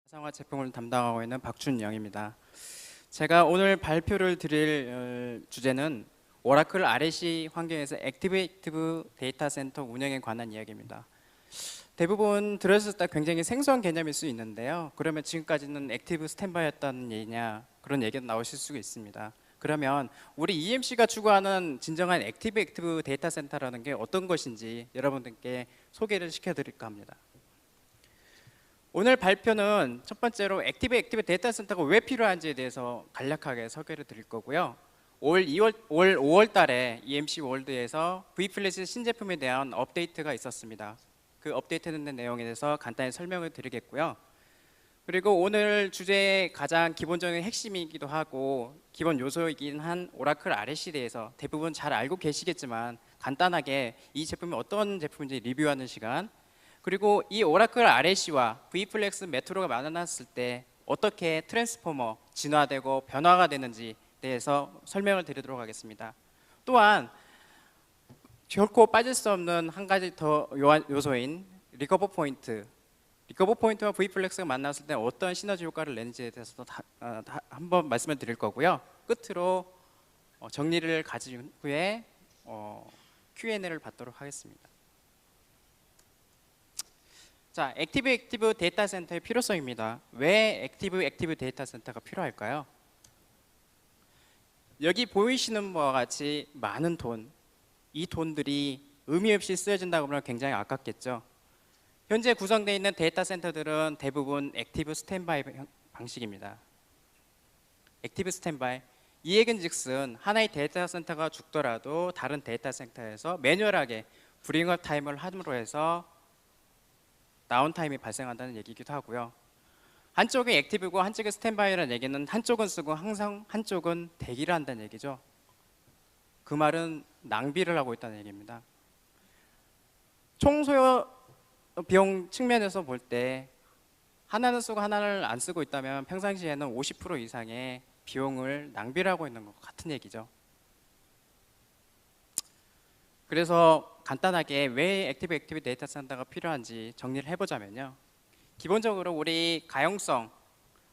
가상화 제품을 담당하고 있는 박준영입니다. 제가 오늘 발표를 드릴 주제는 오라클 RAC 환경에서 액티베이티브 데이터 센터 운영에 관한 이야기입니다. 대부분 들었을 때 굉장히 생소한 개념일 수 있는데요. 그러면 지금까지는 액티브 스탠바이였다는 얘기냐, 그런 얘기가 나오실 수가 있습니다. 그러면 우리 EMC가 추구하는 진정한 액티브 데이터 센터라는 게 어떤 것인지 여러분들께 소개를 시켜드릴까 합니다. 오늘 발표는 첫 번째로 액티브 데이터 센터가 왜 필요한지에 대해서 간략하게 소개를 드릴 거고요. 올 5월 달에 EMC 월드에서 V플래시 신제품에 대한 업데이트가 있었습니다. 그 업데이트된 내용에 대해서 간단히 설명을 드리겠고요. 그리고 오늘 주제의 가장 기본적인 핵심이기도 하고 기본 요소이긴 한 오라클 RAC에 대해서 대부분 잘 알고 계시겠지만 간단하게 이 제품이 어떤 제품인지 리뷰하는 시간, 그리고 이 오라클 RAC와 V플렉스 메트로가 만났을 때 어떻게 트랜스포머 진화되고 변화가 되는지에 대해서 설명을 드리도록 하겠습니다. 또한 결코 빠질 수 없는 한 가지 더 요소인 리커버 포인트와 V플렉스가 만났을 때 어떤 시너지 효과를 내는지에 대해서도 한번 말씀을 드릴 거고요. 끝으로 정리를 가진 후에 Q&A를 받도록 하겠습니다. 자, 액티브 데이터 센터의 필요성입니다. 왜 액티브 데이터 센터가 필요할까요? 여기 보이시는 바와 같이 많은 돈, 이 돈들이 의미 없이 쓰여진다고 하면 굉장히 아깝겠죠. 현재 구성되어 있는 데이터 센터들은 대부분 액티브 스탠바이 방식입니다. 액티브 스탠바이, 이 얘기는즉슨 하나의 데이터 센터가 죽더라도 다른 데이터 센터에서 매뉴얼하게 브링업 타임을 함으로 해서 다운타임이 발생한다는 얘기이기도 하고요. 한쪽이 액티브고 한쪽이 스탠바이라는 얘기는 한쪽은 쓰고 항상 한쪽은 대기를 한다는 얘기죠. 그 말은 낭비를 하고 있다는 얘기입니다. 총소요 비용 측면에서 볼 때 하나는 쓰고 하나를 안 쓰고 있다면 평상시에는 50% 이상의 비용을 낭비를 하고 있는 것 같은 얘기죠. 그래서 간단하게 왜 액티브 데이터 센터가 필요한지 정리를 해보자면요. 기본적으로 우리 가용성,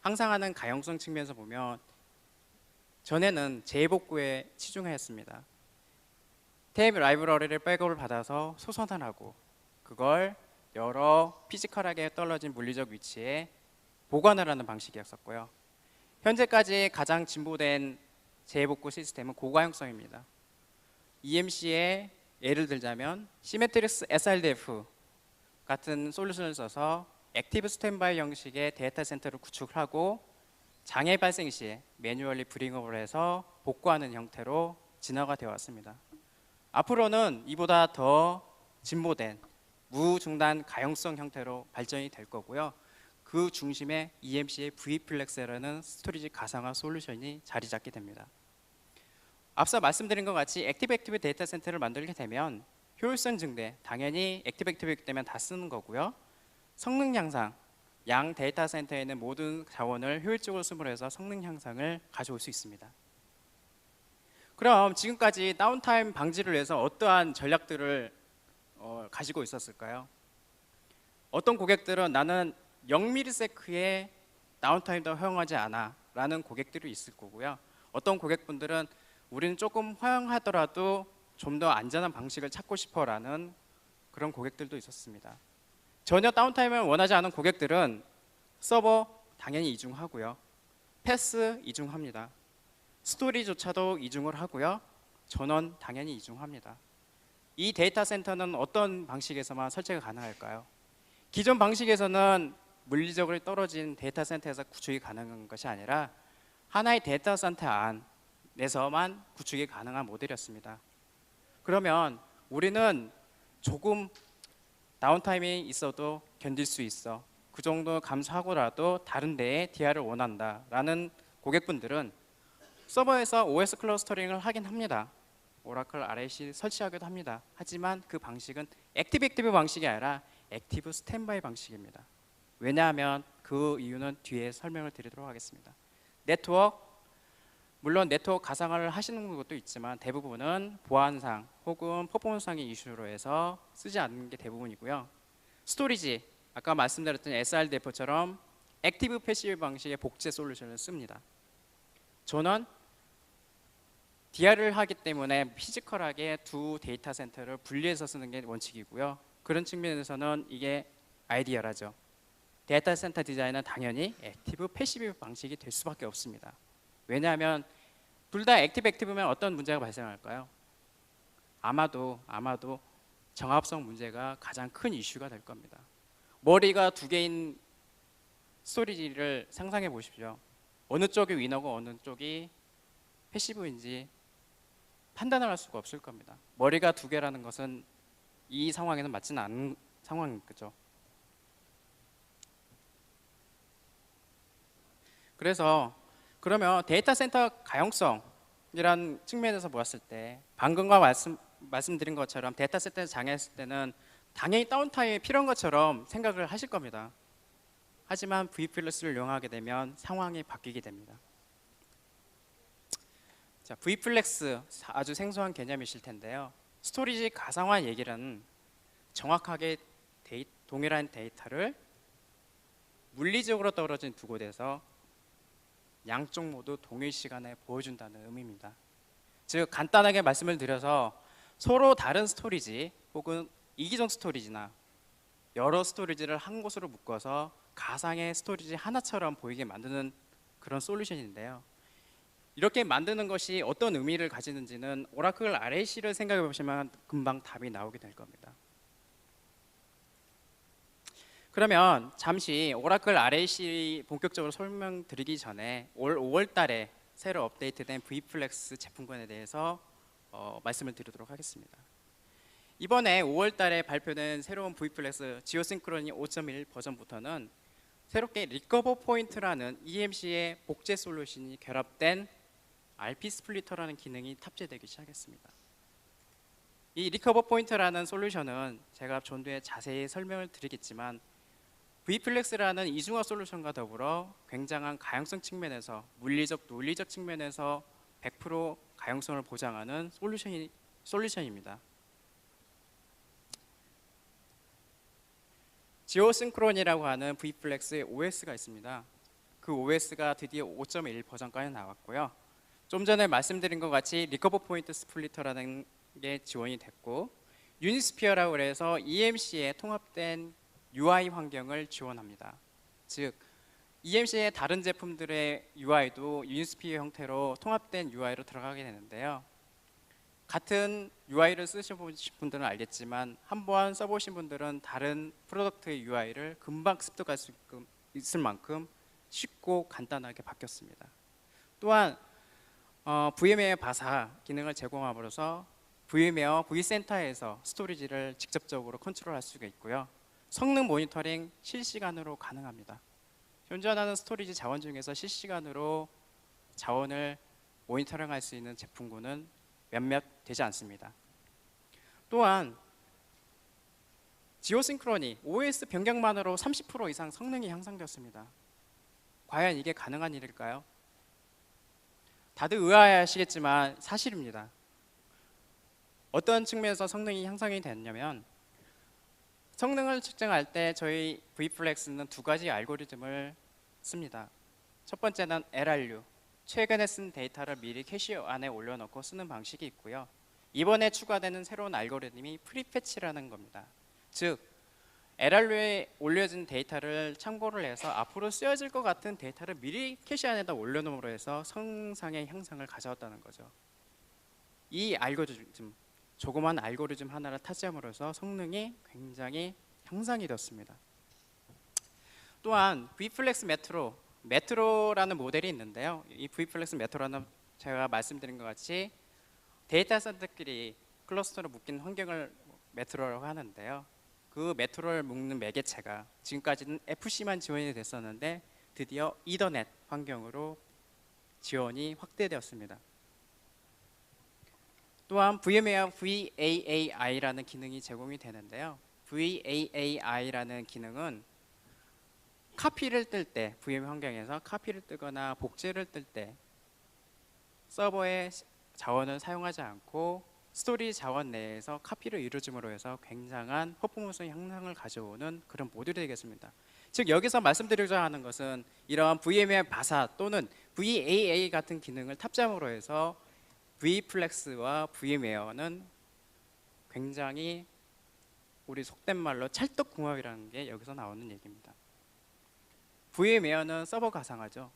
항상 하는 가용성 측면에서 보면 전에는 재복구에 치중하였습니다. 탭 라이브러리를 백업을 받아서 소선을 하고 그걸 여러 피지컬하게 떨어진 물리적 위치에 보관을 하는 방식이었었고요. 현재까지 가장 진보된 재복구 시스템은 고가용성입니다. EMC의 예를 들자면 시메트릭스 SRDF 같은 솔루션을 써서 액티브 스탠바이 형식의 데이터 센터를 구축을 하고 장애 발생 시에 매뉴얼리 브링업을 해서 복구하는 형태로 진화가 되어 왔습니다. 앞으로는 이보다 더 진보된 무중단 가용성 형태로 발전이 될 거고요. 그 중심에 EMC의 V플렉스라는 스토리지 가상화 솔루션이 자리 잡게 됩니다. 앞서 말씀드린 것 같이 액티브 데이터 센터를 만들게 되면 효율성 증대, 당연히 액티브이기 때문에 다 쓰는 거고요. 성능 향상, 양 데이터 센터에 있는 모든 자원을 효율적으로 쓰므로 해서 성능 향상을 가져올 수 있습니다. 그럼 지금까지 다운타임 방지를 위해서 어떠한 전략들을 가지고 있었을까요? 어떤 고객들은 나는 0ms의 다운타임도 허용하지 않아 라는 고객들이 있을 거고요. 어떤 고객분들은 우리는 조금 허용하더라도 좀 더 안전한 방식을 찾고 싶어라는 그런 고객들도 있었습니다. 전혀 다운타임을 원하지 않은 고객들은 서버 당연히 이중하고요. 패스 이중합니다. 스토리조차도 이중을 하고요. 전원 당연히 이중합니다. 이 데이터 센터는 어떤 방식에서만 설치가 가능할까요? 기존 방식에서는 물리적으로 떨어진 데이터 센터에서 구축이 가능한 것이 아니라 하나의 데이터 센터 안에서만 구축이 가능한 모델이었습니다. 그러면 우리는 조금 다운타임이 있어도 견딜 수 있어. 그 정도 감수하고라도 다른 데에 DR을 원한다라는 고객분들은 서버에서 OS 클러스터링을 하긴 합니다. 오라클 RAC 설치하기도 합니다. 하지만 그 방식은 액티브 방식이 아니라 액티브 스탠바이 방식입니다. 왜냐하면 그 이유는 뒤에 설명을 드리도록 하겠습니다. 네트워크, 물론 네트워크 가상화를 하시는 것도 있지만 대부분은 보안상 혹은 퍼포먼스상의 이슈로 해서 쓰지 않는 게 대부분이고요. 스토리지, 아까 말씀드렸던 SRDF처럼 액티브 패시브 방식의 복제 솔루션을 씁니다. 저는 DR을 하기 때문에 피지컬하게 두 데이터 센터를 분리해서 쓰는 게 원칙이고요. 그런 측면에서는 이게 아이디어라죠. 데이터 센터 디자인은 당연히 액티브 패시브 방식이 될 수밖에 없습니다. 왜냐하면 둘 다 액티브면 어떤 문제가 발생할까요? 아마도 정합성 문제가 가장 큰 이슈가 될 겁니다. 머리가 두 개인 스토리지를 상상해 보십시오. 어느 쪽이 위너고 어느 쪽이 패시브인지 판단을 할 수가 없을 겁니다. 머리가 두 개라는 것은 이 상황에는 맞지는 않은 상황인 거죠. 그래서 그러면 데이터 센터 가용성이란 측면에서 보았을 때 방금과 말씀드린 것처럼 데이터 센터에서 장애했을 때는 당연히 다운타임이 필요한 것처럼 생각을 하실 겁니다. 하지만 V플렉스를 이용하게 되면 상황이 바뀌게 됩니다. 자, V플렉스 아주 생소한 개념이실 텐데요. 스토리지 가상화 얘기는 정확하게 동일한 데이터를 물리적으로 떨어진 두 곳에서 양쪽 모두 동일 시간에 보여준다는 의미입니다. 즉 간단하게 말씀을 드려서 서로 다른 스토리지 혹은 이기적 스토리지나 여러 스토리지를 한 곳으로 묶어서 가상의 스토리지 하나처럼 보이게 만드는 그런 솔루션인데요. 이렇게 만드는 것이 어떤 의미를 가지는지는 오라클 RAC를 생각해 보시면 금방 답이 나오게 될 겁니다. 그러면 잠시 오라클 RAC 본격적으로 설명드리기 전에 올 5월 달에 새로 업데이트된 V플렉스 제품군에 대해서 말씀을 드리도록 하겠습니다. 이번에 5월 달에 발표된 새로운 V플렉스 지오싱크로니 5.1 버전부터는 새롭게 리커버 포인트라는 EMC의 복제 솔루션이 결합된 RP 스플리터라는 기능이 탑재되기 시작했습니다. 이 리커버 포인트라는 솔루션은 제가 전후에 자세히 설명을 드리겠지만 V플렉스라는 이중화 솔루션과 더불어 굉장한 가용성 측면에서 물리적, 논리적 측면에서 100% 가용성을 보장하는 솔루션입니다. 지오싱크론이라고 하는 V플렉스의 OS가 있습니다. 그 OS가 드디어 5.1 버전까지 나왔고요. 좀 전에 말씀드린 것 같이 리커버 포인트 스플리터라는 게 지원이 됐고 유니스피어라고 해서 EMC에 통합된 UI 환경을 지원합니다. 즉 EMC의 다른 제품들의 UI도 유니스피어 형태로 통합된 UI로 들어가게 되는데요. 같은 UI를 쓰셔보신 분들은 알겠지만 한번 써보신 분들은 다른 프로덕트의 UI를 금방 습득할 수 있을 만큼 쉽고 간단하게 바뀌었습니다. 또한 VM웨어 바사 기능을 제공함으로써 VM웨어 vCenter에서 스토리지를 직접적으로 컨트롤할 수가 있고요. 성능 모니터링 실시간으로 가능합니다. 현존하는 스토리지 자원 중에서 실시간으로 자원을 모니터링할 수 있는 제품군은 몇몇 되지 않습니다. 또한 지오싱크로니 OS 변경만으로 30% 이상 성능이 향상되었습니다. 과연 이게 가능한 일일까요? 다들 의아해하시겠지만 사실입니다. 어떤 측면에서 성능이 향상이 됐냐면 성능을 측정할 때 저희 V플렉스는 두 가지 알고리즘을 씁니다. 첫 번째는 LRU, 최근에 쓴 데이터를 미리 캐시 안에 올려놓고 쓰는 방식이 있고요. 이번에 추가되는 새로운 알고리즘이 프리패치라는 겁니다. 즉 LRU에 올려진 데이터를 참고를 해서 앞으로 쓰여질 것 같은 데이터를 미리 캐시 안에다 올려놓음으로 해서 성능상의 향상을 가져왔다는 거죠. 이 알고리즘, 조그만 알고리즘 하나를 탑재함으로써 성능이 굉장히 향상이 되었습니다. 또한 V플렉스 메트로라는 모델이 있는데요. 이 V플렉스 메트로는 제가 말씀드린 것 같이 데이터 센터끼리 클러스터로 묶인 환경을 메트로라고 하는데요. 그 메트로를 묶는 매개체가 지금까지는 FC만 지원이 됐었는데 드디어 이더넷 환경으로 지원이 확대되었습니다. 또한 VM웨어 VAAI라는 기능이 제공이 되는데요. VAAI라는 기능은 카피를 뜰 때, VM 환경에서 카피를 뜨거나 복제를 뜰 때 서버의 자원을 사용하지 않고 스토리 자원 내에서 카피를 이루어줌으로 해서 굉장한 퍼포먼스 향상을 가져오는 그런 모듈이 되겠습니다. 즉 여기서 말씀드리고자 하는 것은 이러한 VMware 바사 또는 VAA 같은 기능을 탑재함으로 해서 V플렉스와 VMware는 굉장히 우리 속된 말로 찰떡궁합이라는 게 여기서 나오는 얘기입니다. VMware는 서버 가상화죠.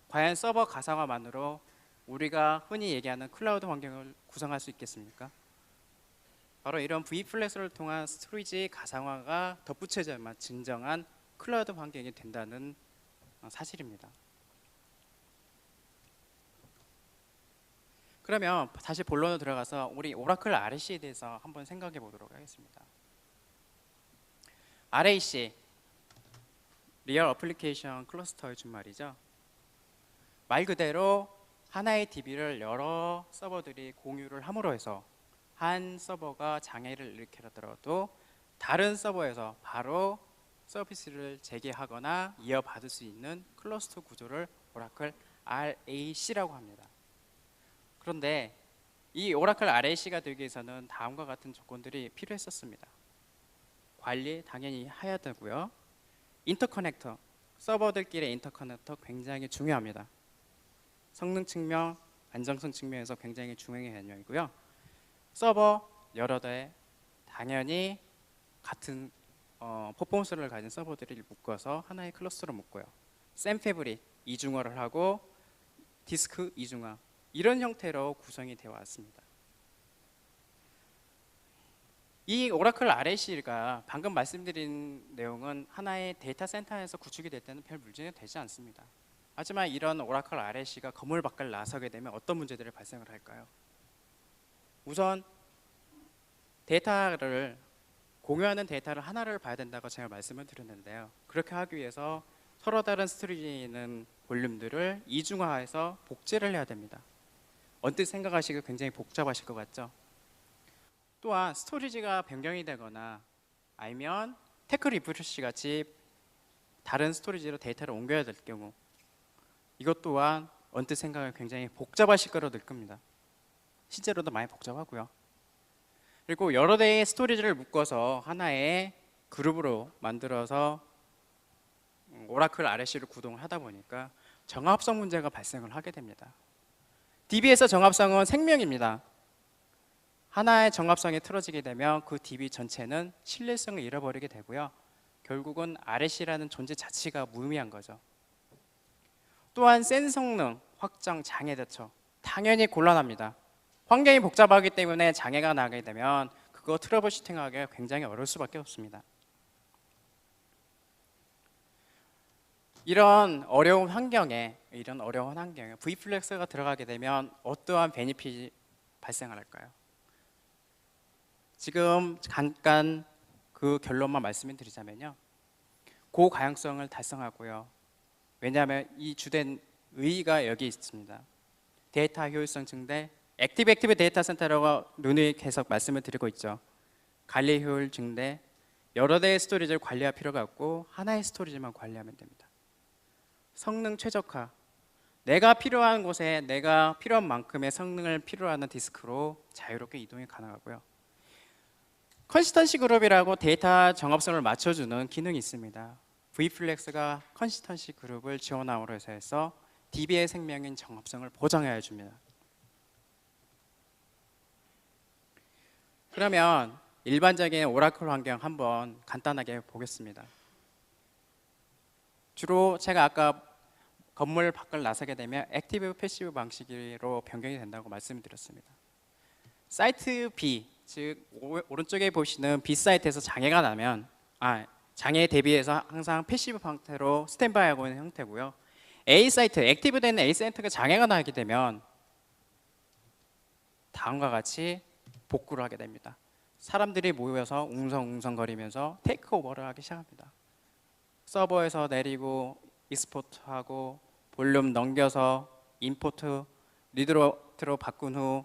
과연 서버 가상화만으로 우리가 흔히 얘기하는 클라우드 환경을 구성할 수 있겠습니까? 바로 이런 V플렉스를 통한 스토리지 가상화가 덧붙여져야만 진정한 클라우드 환경이 된다는 사실입니다. 그러면 다시 본론으로 들어가서 우리 오라클 RAC에 대해서 한번 생각해 보도록 하겠습니다. RAC, 리얼 어플리케이션 클러스터의 준말이죠. 말 그대로 하나의 DB를 여러 서버들이 공유를 함으로 해서 한 서버가 장애를 일으키더라도 다른 서버에서 바로 서비스를 재개하거나 이어받을 수 있는 클러스터 구조를 오라클 RAC라고 합니다. 그런데 이 오라클 RAC가 되기 위해서는 다음과 같은 조건들이 필요했었습니다. 관리 당연히 해야 되고요. 인터커넥터, 서버들끼리의 인터커넥터 굉장히 중요합니다. 성능 측면, 안정성 측면에서 굉장히 중요한 개념이고요. 서버 여러 대 당연히 같은 퍼포먼스를 가진 서버들을 묶어서 하나의 클러스터로 묶고요. 샘패브릭 이중화를 하고 디스크 이중화 이런 형태로 구성이 되어 왔습니다. 이 오라클 RAC가 방금 말씀드린 내용은 하나의 데이터 센터에서 구축이 될 때는 별 문제가 되지 않습니다. 하지만 이런 오라클 RAC가 건물 밖을 나서게 되면 어떤 문제들이 발생을 할까요? 우선 데이터를 공유하는 데이터를 하나를 봐야 된다고 제가 말씀을 드렸는데요. 그렇게 하기 위해서 서로 다른 스토리지에 있는 볼륨들을 이중화해서 복제를 해야 됩니다. 언뜻 생각하시기 굉장히 복잡하실 것 같죠? 또한 스토리지가 변경이 되거나 아니면 테크 리프레시 같이 다른 스토리지로 데이터를 옮겨야 될 경우 이것 또한 언뜻 생각을 굉장히 복잡하실 거로 늘 겁니다. 실제로도 많이 복잡하고요. 그리고 여러 대의 스토리지를 묶어서 하나의 그룹으로 만들어서 오라클 RAC를 구동을 하다 보니까 정합성 문제가 발생을 하게 됩니다. DB에서 정합성은 생명입니다. 하나의 정합성이 틀어지게 되면 그 DB 전체는 신뢰성을 잃어버리게 되고요. 결국은 RAC라는 존재 자체가 무의미한 거죠. 또한 센 성능, 확장, 장애 대처 당연히 곤란합니다. 환경이 복잡하기 때문에 장애가 나게 되면 그거 트러블 슈팅하기가 굉장히 어려울 수밖에 없습니다. 이런 어려운 환경에 V플렉스가 들어가게 되면 어떠한 베니핏이 발생할까요? 지금 잠깐 그 결론만 말씀을 드리자면요. 고가용성을 달성하고요. 왜냐하면 이 주된 의의가 여기 있습니다. 데이터 효율성 증대, 액티브 데이터 센터라고 누누이 계속 말씀을 드리고 있죠. 관리 효율 증대, 여러 대의 스토리지를 관리할 필요가 없고 하나의 스토리지만 관리하면 됩니다. 성능 최적화, 내가 필요한 곳에 내가 필요한 만큼의 성능을 필요로 하는 디스크로 자유롭게 이동이 가능하고요. 컨시스턴시 그룹이라고 데이터 정합성을 맞춰주는 기능이 있습니다. V플렉스가 컨시스턴시 그룹을 지원함으로 해서 DB의 생명인 정합성을 보장해 줍니다. 그러면 일반적인 오라클 환경 한번 간단하게 보겠습니다. 주로 제가 아까 건물 밖을 나서게 되면 액티브 패시브 방식으로 변경이 된다고 말씀드렸습니다. 사이트 B, 즉 오른쪽에 보시는 B 사이트에서 장애가 나면 장애에 대비해서 항상 패시브 형태로 스탠바이하고 있는 형태고요. A 사이트, 액티브된 A 사이트가 장애가 나게 되면 다음과 같이 복구를 하게 됩니다. 사람들이 모여서 웅성웅성거리면서 테이크오버를 하기 시작합니다. 서버에서 내리고 익스포트하고 볼륨 넘겨서 임포트, 리드로 바꾼 후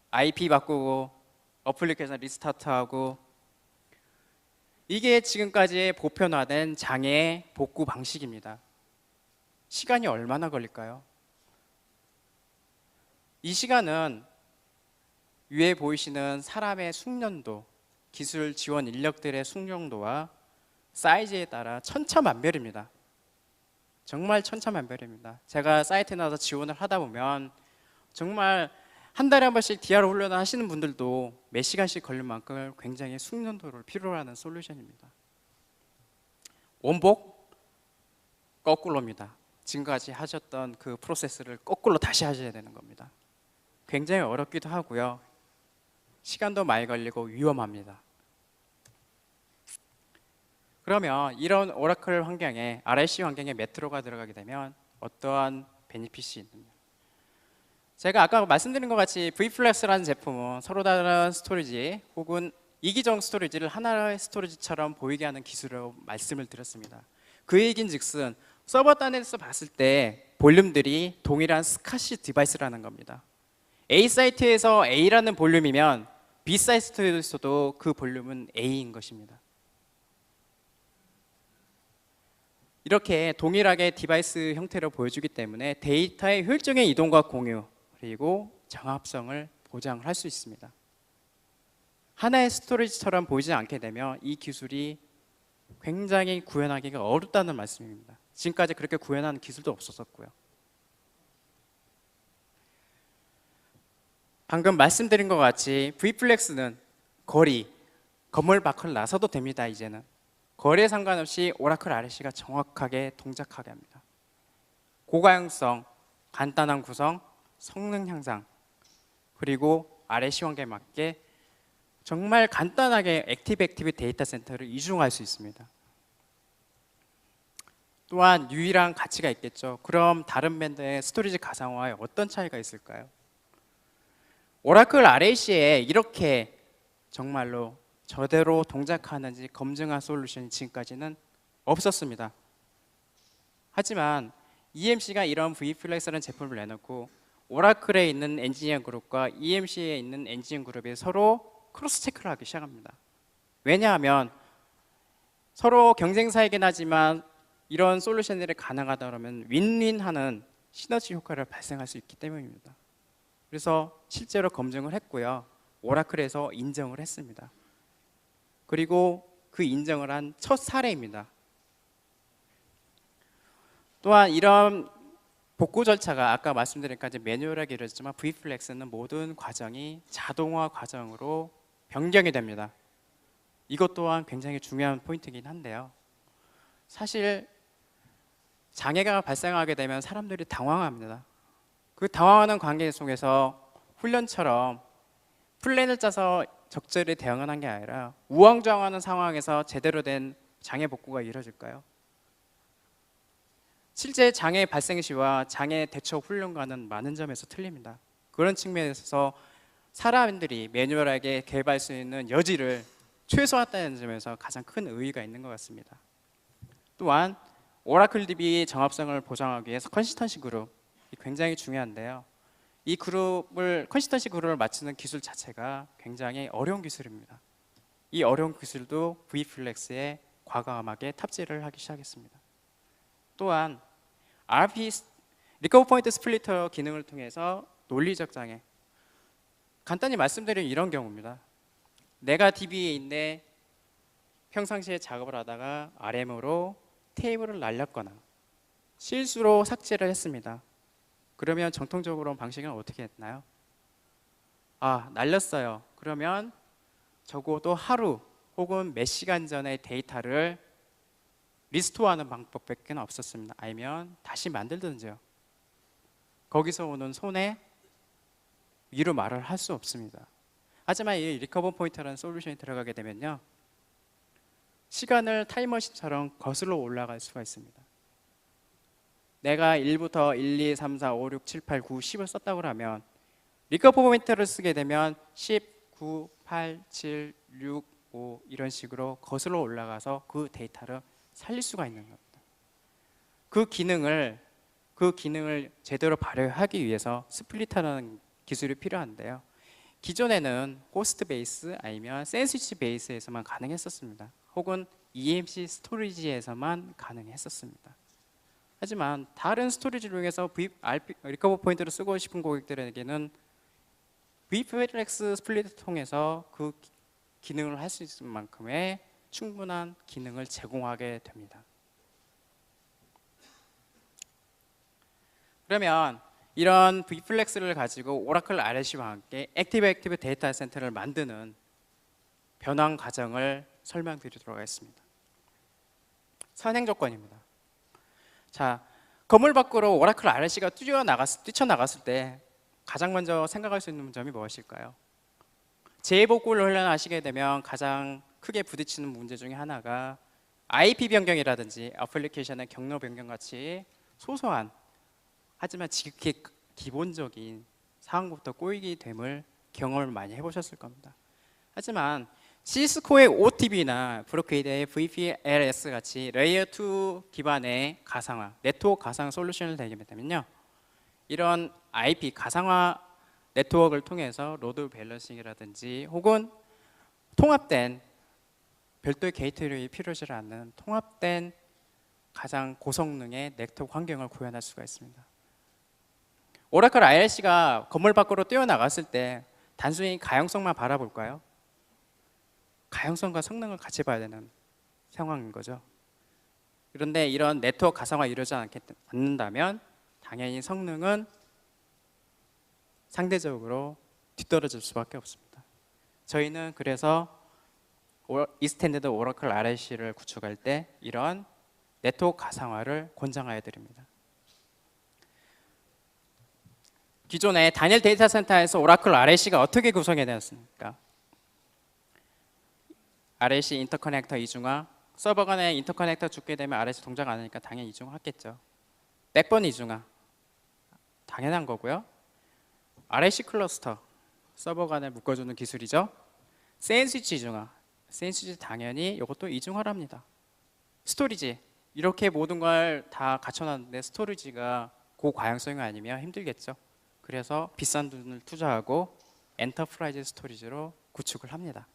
IP 바꾸고 어플리케이션 리스타트하고 이게 지금까지 보편화된 장애 복구 방식입니다. 시간이 얼마나 걸릴까요? 이 시간은 위에 보이시는 사람의 숙련도, 기술 지원 인력들의 숙련도와 사이즈에 따라 천차만별입니다. 정말 천차만별입니다. 제가 사이트에 나와서 지원을 하다 보면 정말 한 달에 한 번씩 DR 훈련을 하시는 분들도 몇 시간씩 걸릴 만큼 굉장히 숙련도를 필요로 하는 솔루션입니다. 원복 거꾸로입니다. 지금까지 하셨던 그 프로세스를 거꾸로 다시 하셔야 되는 겁니다. 굉장히 어렵기도 하고요. 시간도 많이 걸리고 위험합니다. 그러면 이런 오라클 환경에 RIC 환경에 메트로가 들어가게 되면 어떠한 베니핏이 있느냐? 제가 아까 말씀드린 것 같이 V플렉스라는 제품은 서로 다른 스토리지 혹은 이기적 스토리지를 하나의 스토리지처럼 보이게 하는 기술이라고 말씀을 드렸습니다. 그 얘기인즉슨 서버 단에서 봤을 때 볼륨들이 동일한 스카시 디바이스라는 겁니다. A 사이트에서 A라는 볼륨이면 B 사이트에서도 그 볼륨은 A인 것입니다. 이렇게 동일하게 디바이스 형태로 보여주기 때문에 데이터의 효율적인 이동과 공유 그리고 정합성을 보장할 수 있습니다. 하나의 스토리지처럼 보이지 않게 되면 이 기술이 굉장히 구현하기가 어렵다는 말씀입니다. 지금까지 그렇게 구현하는 기술도 없었고요. 방금 말씀드린 것 같이 V플렉스는 거리, 건물 밖을 나서도 됩니다. 이제는 거리에 상관없이 오라클 RIC가 정확하게 동작하게 합니다. 고가용성, 간단한 구성, 성능 향상, 그리고 RIC 환경에 맞게 정말 간단하게 액티브 데이터 센터를 이중할 수 있습니다. 또한 유일한 가치가 있겠죠. 그럼 다른 밴드의 스토리지 가상화에 어떤 차이가 있을까요? 오라클 RAC에 이렇게 정말로 저대로 동작하는지 검증한 솔루션이 지금까지는 없었습니다. 하지만 EMC가 이런 V플렉스라는 제품을 내놓고 오라클에 있는 엔지니어 그룹과 EMC에 있는 엔지니어 그룹이 서로 크로스 체크를 하기 시작합니다. 왜냐하면 서로 경쟁사이긴 하지만 이런 솔루션들이 가능하다면 윈윈하는 시너지 효과를 발생할 수 있기 때문입니다. 그래서 실제로 검증을 했고요. 오라클에서 인정을 했습니다. 그리고 그 인정을 한 첫 사례입니다. 또한 이런 복구 절차가 아까 말씀드린 까지 매뉴얼하게 이루어졌지만 V플렉스는 모든 과정이 자동화 과정으로 변경이 됩니다. 이것 또한 굉장히 중요한 포인트이긴 한데요. 사실 장애가 발생하게 되면 사람들이 당황합니다. 그 당황하는 관계 속에서 훈련처럼 플랜을 짜서 적절히 대응하는 게 아니라 우왕좌왕하는 상황에서 제대로 된 장애 복구가 이루어질까요? 실제 장애 발생 시와 장애 대처 훈련과는 많은 점에서 틀립니다. 그런 측면에서 사람들이 매뉴얼하게 개발할 수 있는 여지를 최소화했다는 점에서 가장 큰 의의가 있는 것 같습니다. 또한 오라클 DB 정합성을 보장하기 위해서 컨시스턴시 그룹이 굉장히 중요한데요. 이 그룹을 컨시스턴시 그룹을 맞추는 기술 자체가 굉장히 어려운 기술입니다. 이 어려운 기술도 V플렉스에 과감하게 탑재를 하기 시작했습니다. 또한 RP 리커버 포인트 스플리터 기능을 통해서 논리적 장애, 간단히 말씀드리면 이런 경우입니다. 내가 DB에 있는데 평상시에 작업을 하다가 RM으로 테이블을 날렸거나 실수로 삭제를 했습니다. 그러면 정통적으로 방식은 어떻게 했나요? 날렸어요. 그러면 적어도 하루 혹은 몇 시간 전의 데이터를 리스토어하는 방법밖에 없었습니다. 아니면 다시 만들든지요. 거기서 오는 손해 위로 말을 할 수 없습니다. 하지만 이 리커버 포인터라는 솔루션이 들어가게 되면요, 시간을 타임머신처럼 거슬러 올라갈 수가 있습니다. 내가 1부터 1, 2, 3, 4, 5, 6, 7, 8, 9, 10을 썼다고 하면 리커버 포인터를 쓰게 되면 10, 9, 8, 7, 6, 5 이런 식으로 거슬러 올라가서 그 데이터를 살릴 수가 있는 겁니다. 그 기능을 제대로 발휘하기 위해서 스플리터라는 기술이 필요한데요. 기존에는 호스트 베이스 아니면 센스위치 베이스에서만 가능했었습니다. 혹은 EMC 스토리지에서만 가능했었습니다. 하지만 다른 스토리지를 이용해서 리커버 포인트를 쓰고 싶은 고객들에게는 V플렉스 스플리터 통해서 그 기능을 할 수 있을 만큼의 충분한 기능을 제공하게 됩니다. 그러면 이런 V플렉스를 가지고 오라클 RSC와 함께 액티브 데이터 센터를 만드는 변환 과정을 설명드리도록 하겠습니다. 선행 조건입니다. 자, 건물 밖으로 오라클 RSC가 뛰쳐나갔을 때 가장 먼저 생각할 수 있는 점이 무엇일까요? 재복구를 훈련하시게 되면 가장 크게 부딪히는 문제 중에 하나가 IP 변경이라든지 애플리케이션의 경로 변경 같이 소소한 하지만 지극히 기본적인 사항부터 꼬이게 됨을 경험을 많이 해보셨을 겁니다. 하지만 시스코의 OTB나 브로케이드의 VPLS 같이 레이어 2 기반의 가상화, 네트워크 가상화 솔루션을 대게 되면요, 이런 IP 가상화 네트워크를 통해서 로드 밸런싱이라든지 혹은 통합된 별도의 게이트웨이가 필요하지 않는 통합된 가장 고성능의 네트워크 환경을 구현할 수가 있습니다. 오라클 IRC가 건물 밖으로 뛰어나갔을 때 단순히 가용성만 바라볼까요? 가용성과 성능을 같이 봐야 되는 상황인 거죠. 그런데 이런 네트워크 가상화가 이루어지지 않는다면 당연히 성능은 상대적으로 뒤떨어질 수밖에 없습니다. 저희는 그래서 이 스탠다드 오라클 RSC를 구축할 때 이런 네트워크 가상화를 권장하여 드립니다. 기존의 단일 데이터 센터에서 오라클 RSC가 어떻게 구성이 되었습니까? RSC 인터커넥터 이중화, 서버 간의 인터커넥터 죽게 되면 RSC 동작 안 하니까 당연히 이중화하겠죠. 백번 이중화, 당연한 거고요. RSC 클러스터, 서버 간을 묶어주는 기술이죠. 샌드위치 이중화, 샌드위치 당연히 이것도 이중화랍니다. 스토리지, 이렇게 모든 걸 다 갖춰놨는데 스토리지가 고가용성이 아니면 힘들겠죠. 그래서 비싼 돈을 투자하고 엔터프라이즈 스토리지로 구축을 합니다.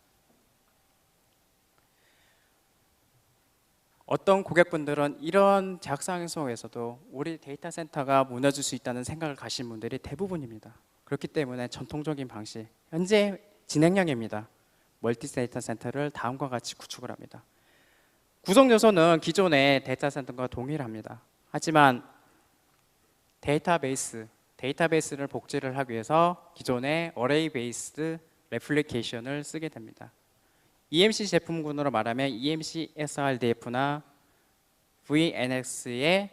어떤 고객분들은 이런 제약상황 속에서도 우리 데이터 센터가 무너질 수 있다는 생각을 가신 분들이 대부분입니다. 그렇기 때문에 전통적인 방식, 현재 진행형입니다. 멀티 데이터 센터를 다음과 같이 구축을 합니다. 구성 요소는 기존의 데이터 센터과 동일합니다. 하지만 데이터베이스를 복제를 하기 위해서 기존의 어레이 베이스드 레플리케이션을 쓰게 됩니다. EMC 제품군으로 말하면 EMC SRDF나 VNX의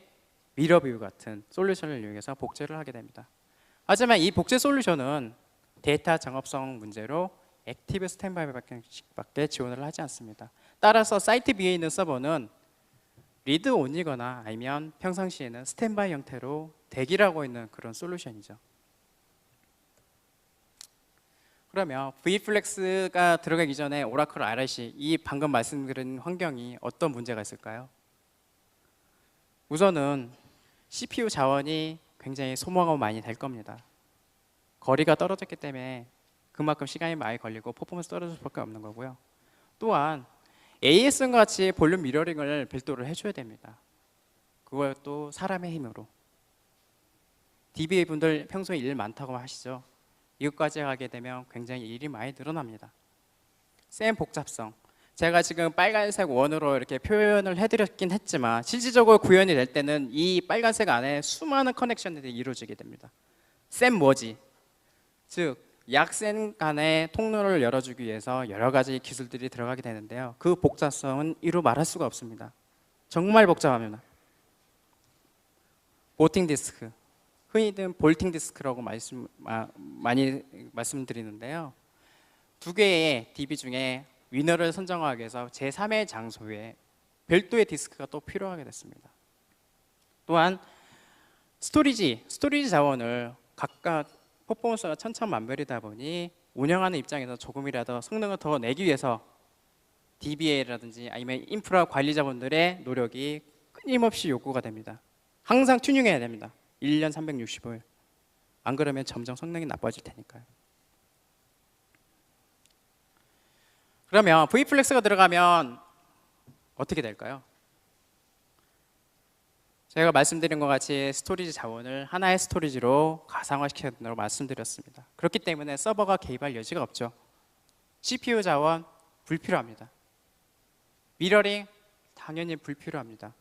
미러뷰 같은 솔루션을 이용해서 복제를 하게 됩니다. 하지만 이 복제 솔루션은 데이터 정업성 문제로 액티브 스탠바이밖에 지원을 하지 않습니다. 따라서 사이트 위에 있는 서버는 리드 온이거나 아니면 평상시에는 스탠바이 형태로 대기를 하고 있는 그런 솔루션이죠. 그러면 V플렉스가 들어가기 전에 오라클 RSC, 이 방금 말씀드린 환경이 어떤 문제가 있을까요? 우선은 CPU 자원이 굉장히 소모가 많이 될 겁니다. 거리가 떨어졌기 때문에 그만큼 시간이 많이 걸리고 퍼포먼스 떨어질 수밖에 없는 거고요. 또한 AS과 같이 볼륨 미러링을 별도로 해줘야 됩니다. 그것도 사람의 힘으로. DBA 분들 평소에 일 많다고 하시죠? 이것까지 하게 되면 굉장히 일이 많이 늘어납니다. 셈 복잡성. 제가 지금 빨간색 원으로 이렇게 표현을 해드렸긴 했지만 실질적으로 구현이 될 때는 이 빨간색 안에 수많은 커넥션들이 이루어지게 됩니다. 셈 머지. 즉 약센 간의 통로를 열어주기 위해서 여러 가지 기술들이 들어가게 되는데요. 그 복잡성은 이루 말할 수가 없습니다. 정말 복잡합니다. 보팅 디스크, 흔히들 볼팅 디스크라고 많이 말씀드리는데요. 두 개의 DB 중에 위너를 선정하기 위해서 제3의 장소에 별도의 디스크가 또 필요하게 됐습니다. 또한 스토리지 자원을 각각 퍼포먼스가 천차만별이다 보니 운영하는 입장에서 조금이라도 성능을 더 내기 위해서 DBA라든지 아니면 인프라 관리자분들의 노력이 끊임없이 요구가 됩니다. 항상 튜닝해야 됩니다. 1년 365일. 안 그러면 점점 성능이 나빠질 테니까요. 그러면 V플렉스가 들어가면 어떻게 될까요? 제가 말씀드린 것 같이 스토리지 자원을 하나의 스토리지로 가상화시켰다고 말씀드렸습니다. 그렇기 때문에 서버가 개입할 여지가 없죠. CPU 자원 불필요합니다. 미러링 당연히 불필요합니다.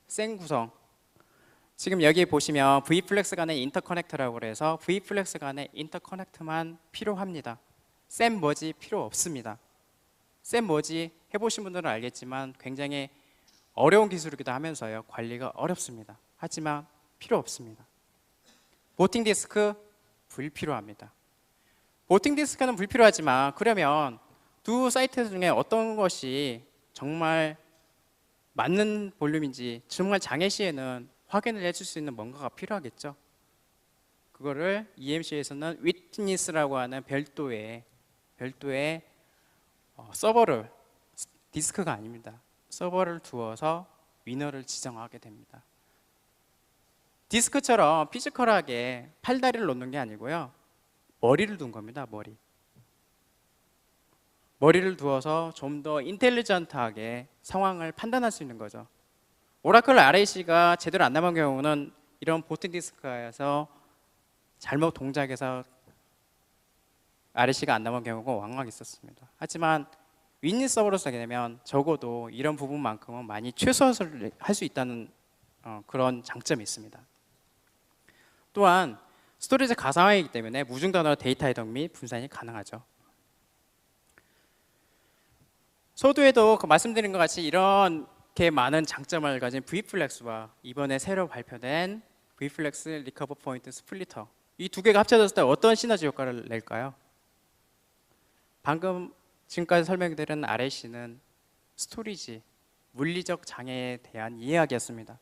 센 구성, 지금 여기 보시면 V플렉스 간의 인터커넥터라고 해서 V플렉스 간의 인터커넥터만 필요합니다. 센 머지 필요 없습니다. 센 머지 해보신 분들은 알겠지만 굉장히 어려운 기술이기도 하면서요, 관리가 어렵습니다. 하지만 필요 없습니다. 보팅 디스크 불필요합니다. 보팅 디스크는 불필요하지만 그러면 두 사이트 중에 어떤 것이 정말 맞는 볼륨인지 정말 장애 시에는 확인을 해줄 수 있는 뭔가가 필요하겠죠. 그거를 EMC에서는 위트니스라고 하는 별도의 서버를, 디스크가 아닙니다, 서버를 두어서 위너를 지정하게 됩니다. 디스크처럼 피지컬하게 팔다리를 놓는 게 아니고요, 머리를 둔 겁니다. 머리를 두어서 좀 더 인텔리전트하게 상황을 판단할 수 있는 거죠. 오라클 RAC가 제대로 안 남은 경우는 이런 보팅 디스크에서 잘못 동작해서 RAC가 안 남은 경우가 왕왕 있었습니다. 하지만 윈니스 서버로 쓰게 되면 적어도 이런 부분만큼은 많이 최소화를 할 수 있다는 그런 장점이 있습니다. 또한 스토리지 가상화이기 때문에 무중단으로 데이터 해독 및 분산이 가능하죠. 소드에도 말씀드린 것 같이 이렇게 많은 장점을 가진 V플렉스와 이번에 새로 발표된 V플렉스 리커버 포인트 스플리터, 이 두 개가 합쳐졌을 때 어떤 시너지 효과를 낼까요? 방금 지금까지 설명드린 RAC는 스토리지, 물리적 장애에 대한 이야기였습니다.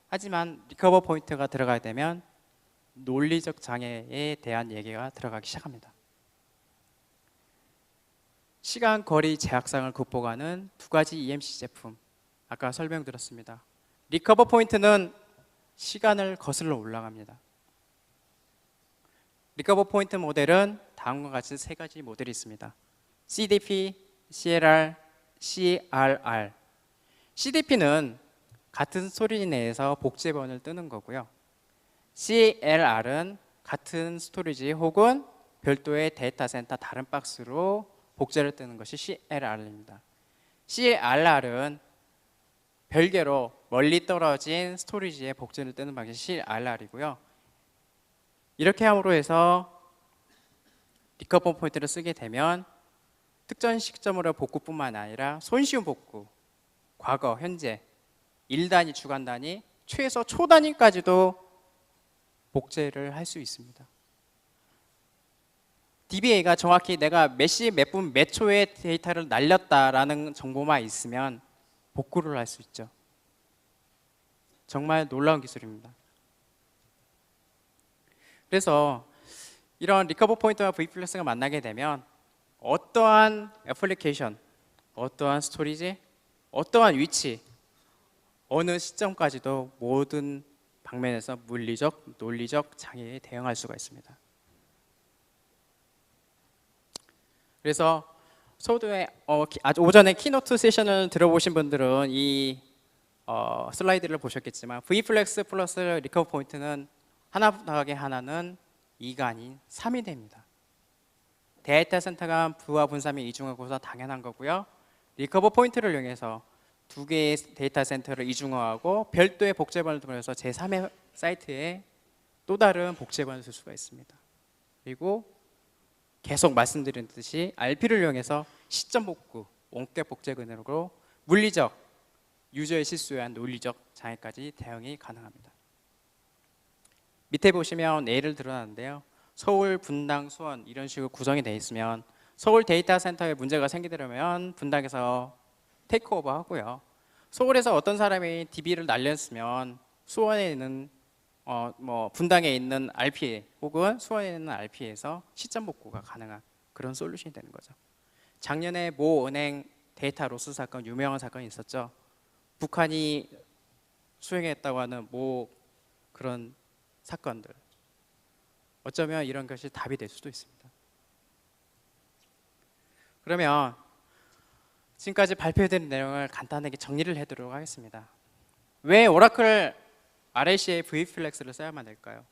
하지만 리커버 포인트가 들어가게 되면 논리적 장애에 대한 얘기가 들어가기 시작합니다. 시간, 거리, 제약상을 극복하는 두 가지 EMC 제품, 아까 설명드렸습니다. 리커버 포인트는 시간을 거슬러 올라갑니다. 리커버 포인트 모델은 다음과 같이 세 가지 모델이 있습니다. CDP, CLR, CRR. CDP는 같은 스토리지 내에서 복제본을 뜨는 거고요. CLR은 같은 스토리지 혹은 별도의 데이터 센터 다른 박스로 복제를 뜨는 것이 CLR입니다. CRR은 별개로 멀리 떨어진 스토리지에 복제를 뜨는 방식이 CRR이고요. 이렇게 함으로 해서 리커버 포인트를 쓰게 되면 특정 시점으로 복구뿐만 아니라 손쉬운 복구, 과거, 현재, 1단위, 주간 단위, 최소 초 단위까지도 복제를 할 수 있습니다. DBA가 정확히 내가 몇 시, 몇 분, 몇 초에 데이터를 날렸다라는 정보만 있으면 복구를 할 수 있죠. 정말 놀라운 기술입니다. 그래서 이런 리커버 포인트와 V플렉스가 만나게 되면 어떠한 애플리케이션, 어떠한 스토리지, 어떠한 위치, 어느 시점까지도 모든 방면에서 물리적, 논리적 장애에 대응할 수가 있습니다. 그래서 소드의 오전에 키노트 세션을 들어보신 분들은 이 슬라이드를 보셨겠지만 V플렉스 플러스 리커버 포인트는 하나 더하기 하나는 2가 아닌 3이 됩니다. 데이터 센터 간 부하 분산이 이중화고서 당연한 거고요. 리커버 포인트를 이용해서 두 개의 데이터 센터를 이중화하고 별도의 복제본을 통해서 제3의 사이트에 또 다른 복제본을 쓸 수가 있습니다. 그리고 계속 말씀드린 듯이 RP를 이용해서 시점 복구, 원격 복제 근으로 물리적, 유저의 실수에 의한 논리적 장애까지 대응이 가능합니다. 밑에 보시면 예를 들어놨는데요. 서울, 분당, 수원 이런 식으로 구성이 되어 있으면 서울 데이터 센터에 문제가 생기려면 분당에서 테이크오버 하고요. 서울에서 어떤 사람이 DB를 날렸으면 수원에 있는 분당에 있는 RPA 혹은 수원에 있는 RPA에서 시점 복구가 가능한 그런 솔루션이 되는 거죠. 작년에 모 은행 데이터 로스 사건, 유명한 사건이 있었죠. 북한이 수행했다고 하는 모 그런 사건들. 어쩌면 이런 것이 답이 될 수도 있습니다. 그러면 지금까지 발표된 내용을 간단하게 정리를 해드리도록 하겠습니다. 왜 오라클 RAC의 V플렉스를 써야만 될까요?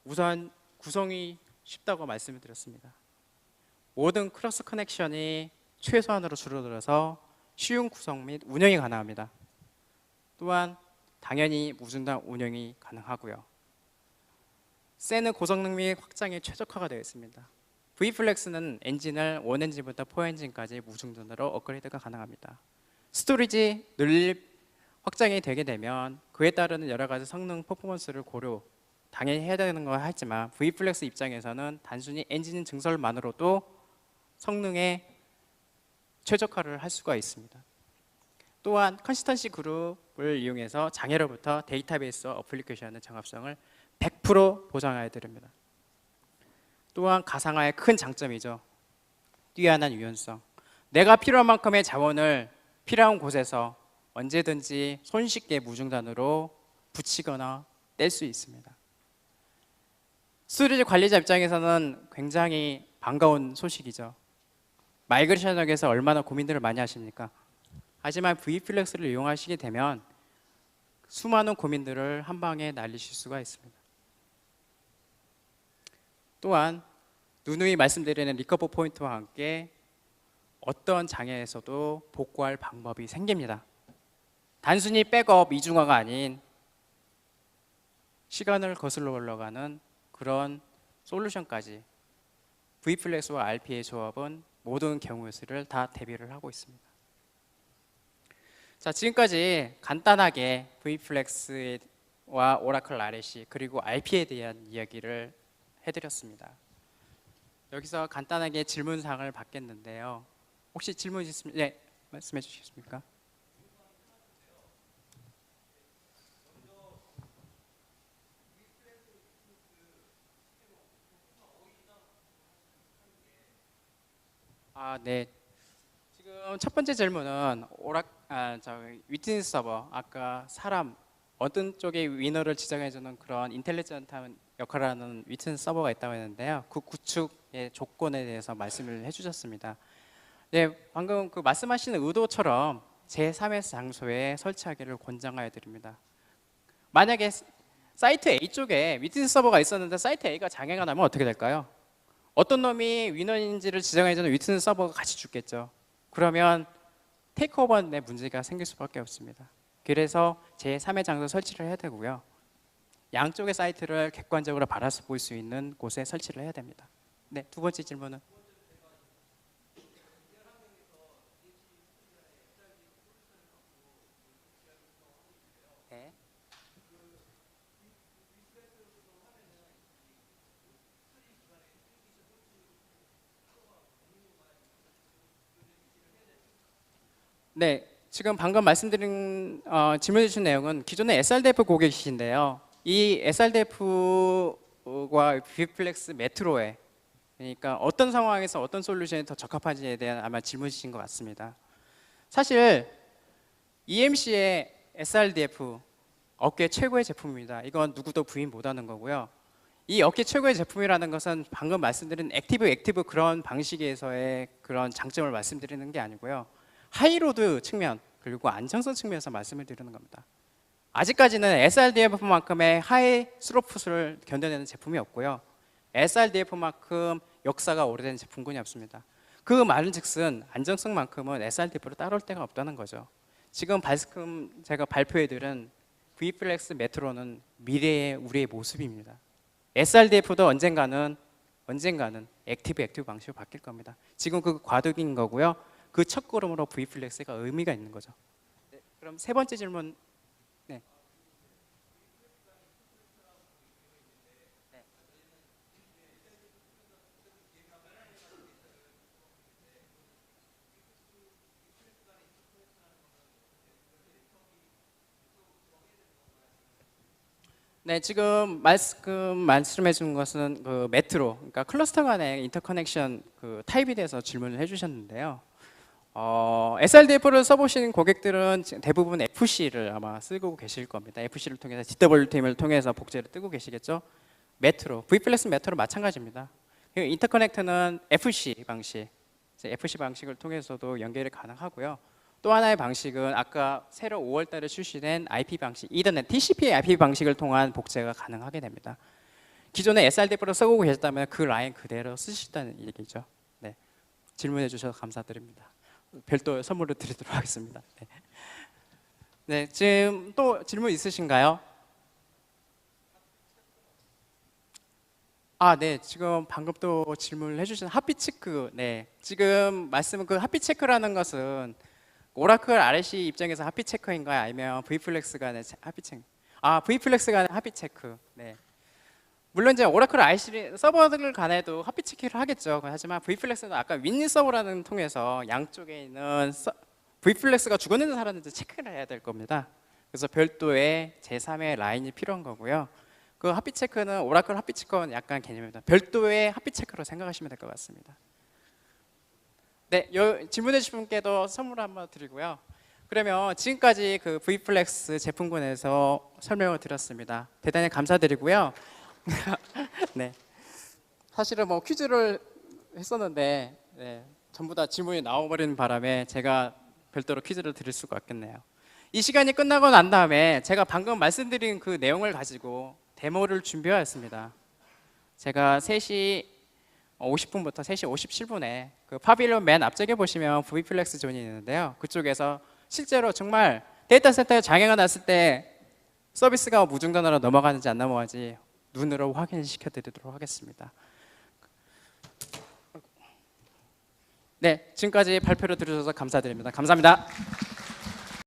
우선 구성이 쉽다고 말씀을 드렸습니다. 모든 크로스 커넥션이 최소한으로 줄어들어서 쉬운 구성 및 운영이 가능합니다. 또한 당연히 무중단 운영이 가능하고요. 셀은 고성능 및 확장에 최적화가 되어 있습니다. V플렉스는 엔진을 1엔진부터 4엔진까지 무중단으로 업그레이드가 가능합니다. 스토리지 늘립 확장이 되게 되면 그에 따르는 여러 가지 성능 퍼포먼스를 고려 당연히 해야 되는 건 하지만 V플렉스 입장에서는 단순히 엔진 증설만으로도 성능에 최적화를 할 수가 있습니다. 또한 컨시스턴시 그룹을 이용해서 장애로부터 데이터베이스와 어플리케이션의 정합성을 100% 보장해 드립니다. 또한 가상화의 큰 장점이죠. 뛰어난 유연성. 내가 필요한 만큼의 자원을 필요한 곳에서 언제든지 손쉽게 무중단으로 붙이거나 뗄 수 있습니다. 스토리지 관리자 입장에서는 굉장히 반가운 소식이죠. 마이그레이션에서 얼마나 고민들을 많이 하십니까? 하지만 V플렉스를 이용하시게 되면 수많은 고민들을 한 방에 날리실 수가 있습니다. 또한 누누이 말씀드리는 리커버 포인트와 함께 어떤 장애에서도 복구할 방법이 생깁니다. 단순히 백업 이중화가 아닌 시간을 거슬러 올라가는 그런 솔루션까지 V플렉스와 RP의 조합은 모든 경우의 수를 다 대비를 하고 있습니다. 자, 지금까지 간단하게 V플렉스와 오라클 RSC 그리고 RP에 대한 이야기를 해드렸습니다. 여기서 간단하게 질문사항을 받겠는데요. 혹시 질문 있으면 네, 말씀해 주시겠습니까? 네. 지금 첫 번째 질문은 위트니스 서버, 아까 사람 어떤 쪽에 위너를 지정해주는 그런 인텔리전트한 역할을 하는 위트니스 서버가 있다고 했는데요. 그 구축의 조건에 대해서 말씀을 해주셨습니다. 네, 방금 그 말씀하시는 의도처럼 제3의 장소에 설치하기를 권장하여 드립니다. 만약에 사이트 A 쪽에 위트니스 서버가 있었는데 사이트 A가 장애가 나면 어떻게 될까요? 어떤 놈이 위너인지를 지정해주는 위트니스 서버가 같이 죽겠죠. 그러면 테이크오버에 문제가 생길 수밖에 없습니다. 그래서 제3의 장소 설치를 해야 되고요. 양쪽의 사이트를 객관적으로 바라서 볼 수 있는 곳에 설치를 해야 됩니다. 네, 두 번째 질문은? 네. 네, 지금 방금 말씀드린 질문해 주신 내용은 기존의 SRDF 고객이신데요. 이 SRDF와 V플렉스 메트로에 그러니까 어떤 상황에서 어떤 솔루션이 더 적합한지에 대한 아마 질문이신 것 같습니다. 사실 EMC의 SRDF 업계 최고의 제품입니다. 이건 누구도 부인 못하는 거고요. 이 업계 최고의 제품이라는 것은 방금 말씀드린 액티브 그런 방식에서의 그런 장점을 말씀드리는 게 아니고요. 하이로드 측면 그리고 안정성 측면에서 말씀을 드리는 겁니다. 아직까지는 SRDF만큼의 하이 스로풋을 견뎌내는 제품이 없고요. SRDF만큼 역사가 오래된 제품군이 없습니다. 그 말은즉슨 안정성만큼은 SRDF로 따라올 데가 없다는 거죠. 지금 제가 발표해드린 V플렉스 메트로는 미래의 우리의 모습입니다. SRDF도 언젠가는 액티브 방식으로 바뀔 겁니다. 지금 그 과도기인 거고요. 그 첫걸음으로 V플렉스가 의미가 있는 거죠. 네, 그럼 세 번째 질문. 네. 네, 지금 말씀해 준 것은 그 메트로, 그러니까 클러스터 간의 인터커넥션 그 타입에 대해서 질문을 해주셨는데요. SRDF를 써보신 고객들은 대부분 FC를 아마 쓰고 계실 겁니다. FC를 통해서 DWTM을 통해서 복제를 뜨고 계시겠죠. 메트로, V플렉스 메트로 마찬가지입니다. 인터커넥트는 FC 방식을 통해서도 연결이 가능하고요. 또 하나의 방식은 아까 새로 5월 달에 출시된 IP 방식, 이더넷 TCP IP 방식을 통한 복제가 가능하게 됩니다. 기존에 SRDF를 쓰고 계셨다면 그 라인 그대로 쓰시다는 얘기죠. 네, 질문해 주셔서 감사드립니다. 별도 선물을 드리도록 하겠습니다. 네. 네, 지금 또 질문 있으신가요? 아, 네, 지금 방금 또 질문을 해주신 하피체크, 네, 지금 말씀은 그 하피체크라는 것은 오라클 RC 입장에서 하피체크인가요? 아니면 V플렉스 간의 하피체크? 아, V플렉스 간의 하피체크. 네. 물론 이제 오라클 RC 서버들 간에도 하피체크를 하겠죠. 하지만 V플렉스는 아까 윈니 서버라는 통해서 양쪽에 있는 V플렉스가 죽어있는 사람들도 체크를 해야 될 겁니다. 그래서 별도의 제3의 라인이 필요한 거고요. 그 하피체크는 오라클 하피체크는 약간 개념입니다. 별도의 하피체크로 생각하시면 될 것 같습니다. 네, 질문해 주신 분께도 선물 한번 드리고요. 그러면 지금까지 그 V플렉스 제품군에서 설명을 드렸습니다. 대단히 감사드리고요. 네, 사실은 뭐 퀴즈를 했었는데 네, 전부 다 질문이 나와버리는 바람에 제가 별도로 퀴즈를 드릴 수가 없겠네요. 이 시간이 끝나고 난 다음에 제가 방금 말씀드린 그 내용을 가지고 데모를 준비하였습니다. 제가 3시 50분부터 3시 57분에 그 파빌리온 맨 앞쪽에 보시면 V플렉스 존이 있는데요. 그쪽에서 실제로 정말 데이터 센터에 장애가 났을 때 서비스가 무중단으로 넘어가는지 안 넘어가는지 눈으로 확인시켜 드리도록 하겠습니다. 네, 지금까지 발표를 들으셔서 감사드립니다. 감사합니다.